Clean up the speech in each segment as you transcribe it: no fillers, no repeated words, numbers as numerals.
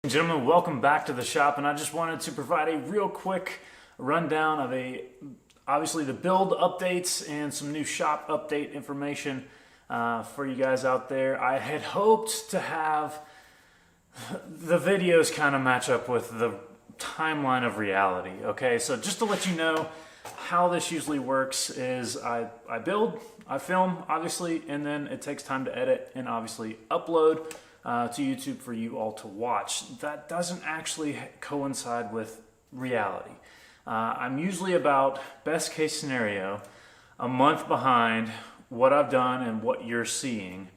Gentlemen, welcome back to the shop, and I just wanted to provide a real quick rundown of obviously the build updates and some new shop update information for you guys out there. I had hoped to have the videos kind of match up with the timeline of reality. Okay, so just to let you know how this usually works is I build, I film, obviously, and then it takes time to edit and obviously upload to YouTube for you all to watch. That doesn't actually coincide with reality. I'm usually about, best case scenario, a month behind what I've done and what you're seeing.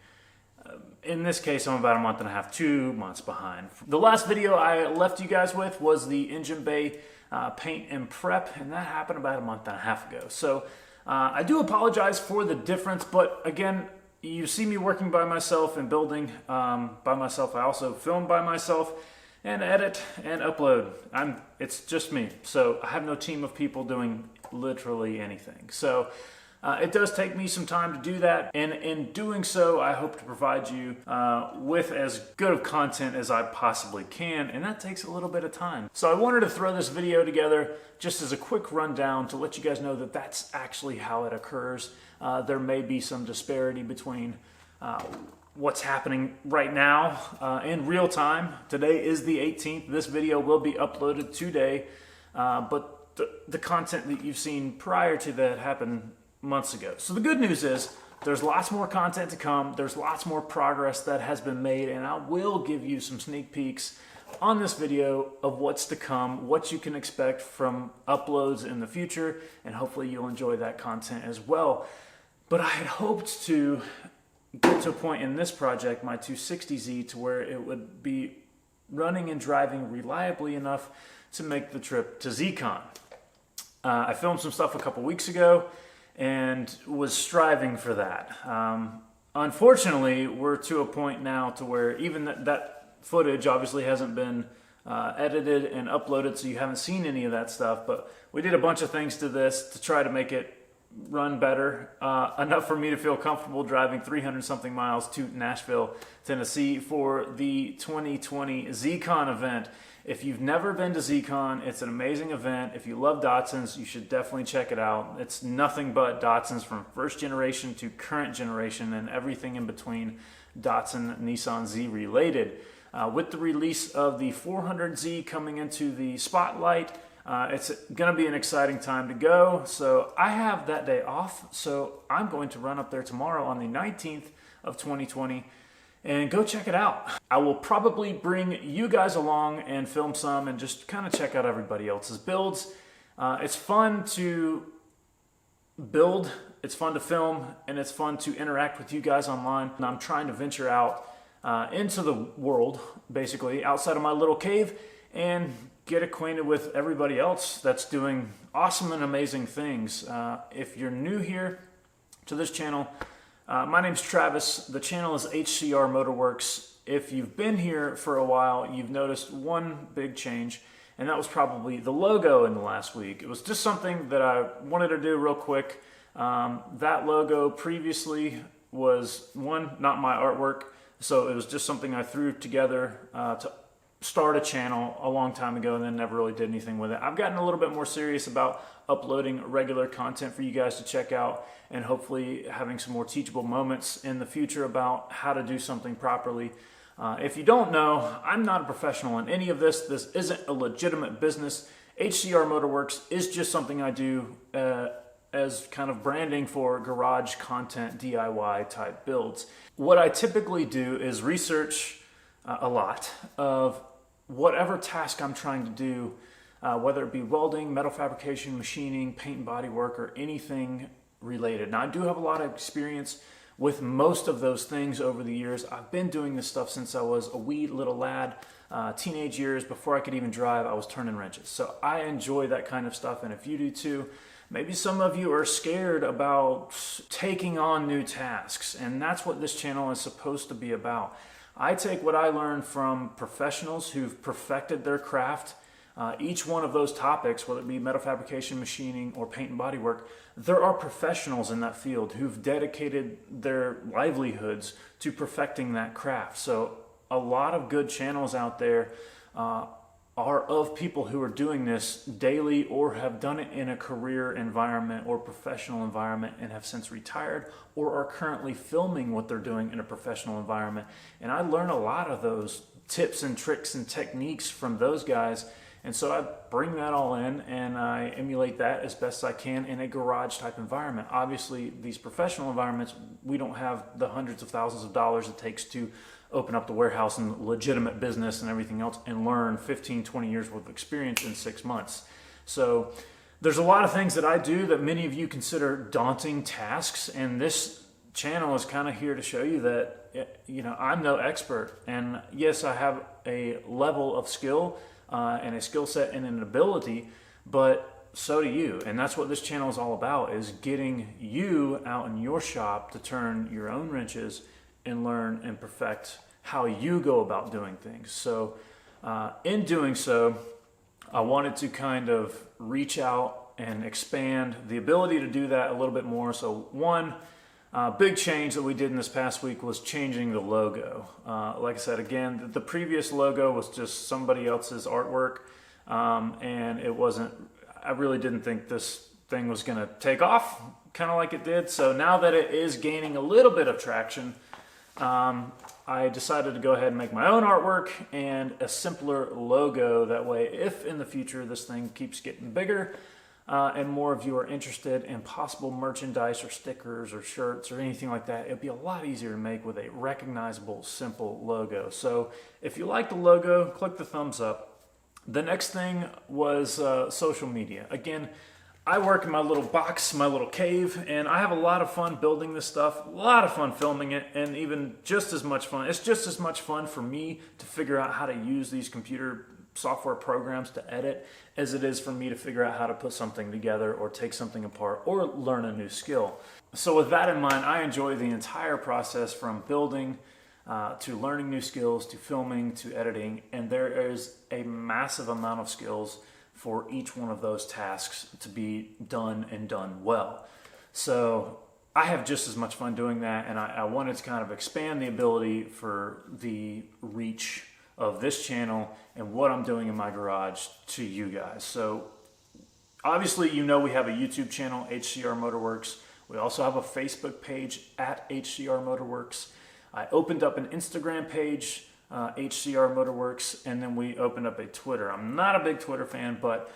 In this case, I'm about a month and a half, 2 months behind. The last video I left you guys with was the engine bay paint and prep, and that happened about a month and a half ago. So I do apologize for the difference, but again, you see me working by myself and building by myself. I also film by myself and edit and upload. It's just me. So I have no team of people doing literally anything. So it does take me some time to do that. And in doing so, I hope to provide you with as good of content as I possibly can. And that takes a little bit of time. So I wanted to throw this video together just as a quick rundown to let you guys know that that's actually how it occurs. There may be some disparity between what's happening right now in real time. Today is the 18th. This video will be uploaded today, but the content that you've seen prior to that happened months ago. So the good news is there's lots more content to come. There's lots more progress that has been made, and I will give you some sneak peeks on this video of what's to come, what you can expect from uploads in the future, and hopefully you'll enjoy that content as well. But I had hoped to get to a point in this project, my 260Z, to where it would be running and driving reliably enough to make the trip to ZCON. I filmed some stuff a couple weeks ago and was striving for that. Unfortunately, we're to a point now to where even that footage obviously hasn't been edited and uploaded, so you haven't seen any of that stuff, but we did a bunch of things to this to try to make it run better, enough for me to feel comfortable driving 300 something miles to Nashville, Tennessee for the 2020 ZCON event. If you've never been to ZCON, it's an amazing event. If you love Datsuns, you should definitely check it out. It's nothing but Datsuns from first generation to current generation and everything in between Datsun, Nissan Z related. With the release of the 400Z coming into the spotlight, it's going to be an exciting time to go. So I have that day off, so I'm going to run up there tomorrow on the 19th of 2020 and go check it out. I will probably bring you guys along and film some and just kind of check out everybody else's builds. It's fun to build, it's fun to film, and it's fun to interact with you guys online. And I'm trying to venture out into the world, basically, outside of my little cave and get acquainted with everybody else that's doing awesome and amazing things. If you're new here to this channel, my name's Travis. The channel is HCR Motorworks. If you've been here for a while, you've noticed one big change, and that was probably the logo in the last week. It was just something that I wanted to do real quick. That logo previously was, not my artwork, so it was just something I threw together to start a channel a long time ago and then never really did anything with it. I've gotten a little bit more serious about uploading regular content for you guys to check out and hopefully having some more teachable moments in the future about how to do something properly. If you don't know, I'm not a professional in any of this. This isn't a legitimate business. HCR Motorworks is just something I do as kind of branding for garage content, DIY type builds. What I typically do is research a lot of whatever task I'm trying to do, whether it be welding, metal fabrication, machining, paint and body work, or anything related. Now, I do have a lot of experience with most of those things over the years. I've been doing this stuff since I was a wee little lad, teenage years. Before I could even drive, I was turning wrenches. So I enjoy that kind of stuff, and if you do too, maybe some of you are scared about taking on new tasks, and that's what this channel is supposed to be about. I take what I learned from professionals who've perfected their craft. Each one of those topics, whether it be metal fabrication, machining, or paint and body work, there are professionals in that field who've dedicated their livelihoods to perfecting that craft. So a lot of good channels out there are of people who are doing this daily or have done it in a career environment or professional environment and have since retired or are currently filming what they're doing in a professional environment. And I learn a lot of those tips and tricks and techniques from those guys. And so I bring that all in and I emulate that as best I can in a garage type environment. Obviously, these professional environments, we don't have the hundreds of thousands of dollars it takes to open up the warehouse and legitimate business and everything else and learn 15, 20 years worth of experience in 6 months. So there's a lot of things that I do that many of you consider daunting tasks, and this channel is kind of here to show you that, you know, I'm no expert. And yes, I have a level of skill and a skill set and an ability, but so do you. And that's what this channel is all about, is getting you out in your shop to turn your own wrenches and learn and perfect how you go about doing things. So in doing so, I wanted to kind of reach out and expand the ability to do that a little bit more. So one big change that we did in this past week was changing the logo. Like I said, again, the previous logo was just somebody else's artwork, and it wasn't, I really didn't think this thing was gonna take off kind of like it did. So now that it is gaining a little bit of traction, I decided to go ahead and make my own artwork and a simpler logo. That way, if in the future this thing keeps getting bigger and more of you are interested in possible merchandise or stickers or shirts or anything like that, it'd be a lot easier to make with a recognizable, simple logo. So if you like the logo, click the thumbs up. The next thing was social media. Again, I work in my little box, my little cave, and I have a lot of fun building this stuff, a lot of fun filming it, and even just as much fun. It's just as much fun for me to figure out how to use these computer software programs to edit as it is for me to figure out how to put something together or take something apart or learn a new skill. So with that in mind, I enjoy the entire process from building to learning new skills, to filming, to editing, and there is a massive amount of skills for each one of those tasks to be done and done well. So I have just as much fun doing that, and I wanted to kind of expand the ability for the reach of this channel and what I'm doing in my garage to you guys. So obviously, you know, we have a YouTube channel, HCR Motorworks. We also have a Facebook page at HCR Motorworks. I opened up an Instagram page, HCR Motorworks, and then we opened up a Twitter. I'm not a big Twitter fan, but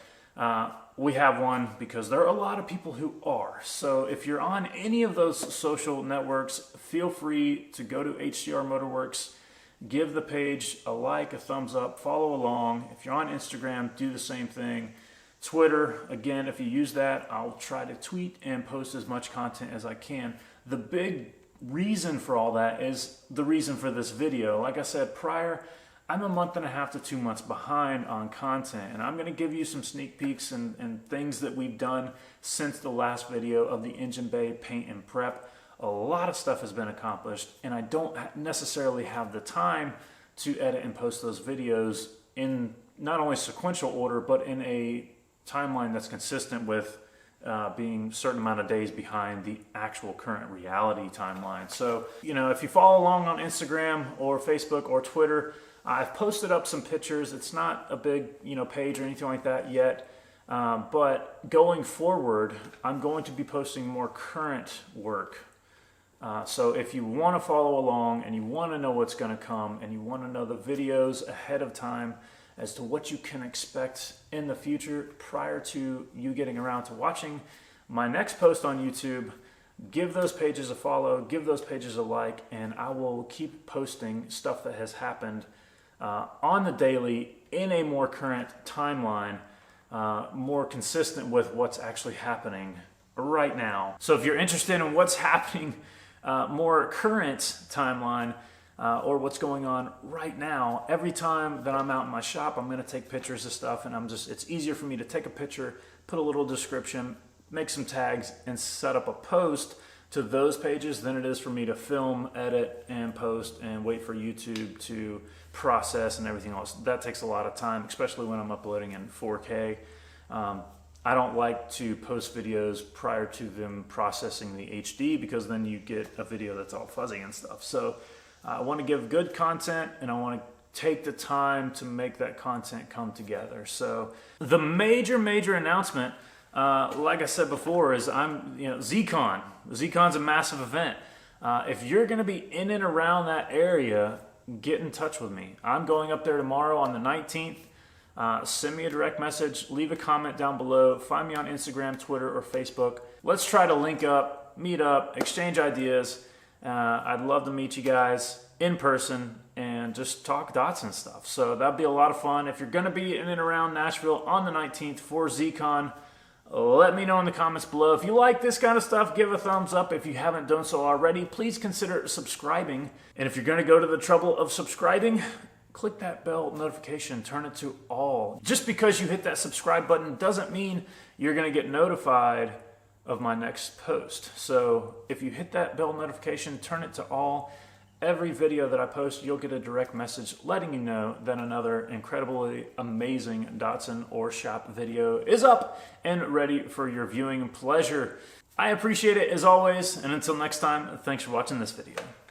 we have one because there are a lot of people who are. So if you're on any of those social networks, feel free to go to HCR Motorworks, give the page a like, a thumbs up, follow along. If you're on Instagram, do the same thing. Twitter, again, if you use that, I'll try to tweet and post as much content as I can. The big reason for all that is the reason for this video. Like I said prior, I'm a month and a half to 2 months behind on content, and I'm going to give you some sneak peeks and things that we've done since the last video of the engine bay paint and prep. A lot of stuff has been accomplished, and I don't necessarily have the time to edit and post those videos in not only sequential order, but in a timeline that's consistent with being a certain amount of days behind the actual current reality timeline. So, you know, if you follow along on Instagram or Facebook or Twitter, I've posted up some pictures. It's not a big, you know, page or anything like that yet. But going forward, I'm going to be posting more current work. So if you want to follow along and you want to know what's going to come and you want to know the videos ahead of time as to what you can expect in the future prior to you getting around to watching my next post on YouTube, give those pages a follow, give those pages a like, and I will keep posting stuff that has happened on the daily in a more current timeline, more consistent with what's actually happening right now. So if you're interested in what's happening more current timeline, or what's going on right now, every time that I'm out in my shop, I'm going to take pictures of stuff, and it's easier for me to take a picture, put a little description, make some tags, and set up a post to those pages than it is for me to film, edit, and post and wait for YouTube to process and everything else. That takes a lot of time, especially when I'm uploading in 4K. I don't like to post videos prior to them processing the HD, because then you get a video that's all fuzzy and stuff. So I want to give good content, and I want to take the time to make that content come together. So the major announcement, like I said before, is ZCON. ZCON's a massive event. If you're going to be in and around that area, get in touch with me. I'm going up there tomorrow on the 19th. Send me a direct message, leave a comment down below, find me on Instagram, Twitter, or Facebook. Let's try to link up, meet up, exchange ideas. I'd love to meet you guys in person and just talk Datsun stuff. So that'd be a lot of fun. If you're going to be in and around Nashville on the 19th for ZCON, let me know in the comments below. If you like this kind of stuff, give a thumbs up. If you haven't done so already, please consider subscribing. And if you're going to go to the trouble of subscribing, click that bell notification, turn it to all. Just because you hit that subscribe button doesn't mean you're going to get notified of my next post. So if you hit that bell notification, turn it to all. Every video that I post, you'll get a direct message letting you know that another incredibly amazing Datsun or shop video is up and ready for your viewing pleasure. I appreciate it as always, and until next time, thanks for watching this video.